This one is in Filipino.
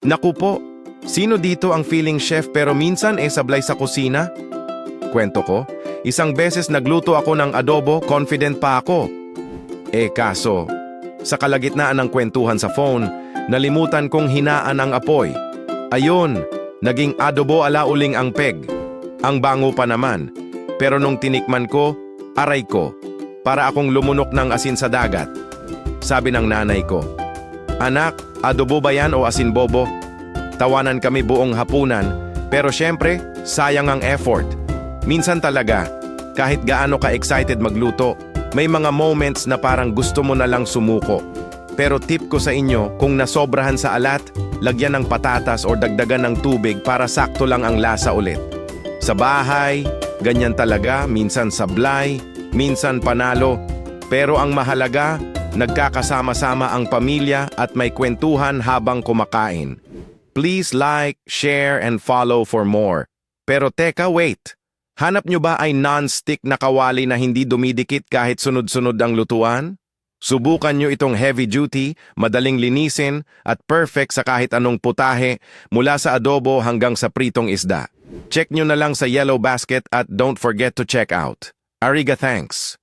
Naku po, sino dito ang feeling chef pero minsan sablay sa kusina? Kwento ko, isang beses nagluto ako ng adobo, confident pa ako. Kaso, sa kalagitnaan ng kwentuhan sa phone, nalimutan kong hinaan ang apoy. Ayun, naging adobo alauling ang peg. Ang bango pa naman. Pero nung tinikman ko, aray ko, para akong lumunok ng asin sa dagat. Sabi ng nanay ko, "Anak, adobo ba yan o asin bobo?" Tawanan kami buong hapunan, pero syempre, sayang ang effort. Minsan talaga, kahit gaano ka-excited magluto, may mga moments na parang gusto mo na lang sumuko. Pero tip ko sa inyo, kung nasobrahan sa alat, lagyan ng patatas o dagdagan ng tubig para sakto lang ang lasa ulit. Sa bahay, ganyan talaga, minsan sablay, minsan panalo. Pero ang mahalaga, nagkakasama-sama ang pamilya at may kwentuhan habang kumakain. Please like, share, and follow for more. Pero teka, wait. Hanap nyo ba ay non-stick na kawali na hindi dumidikit kahit sunod-sunod ang lutuan? Subukan nyo itong heavy duty, madaling linisin, at perfect sa kahit anong putahe mula sa adobo hanggang sa pritong isda. Check nyo na lang sa Yellow Basket at don't forget to check out. Ariga, thanks!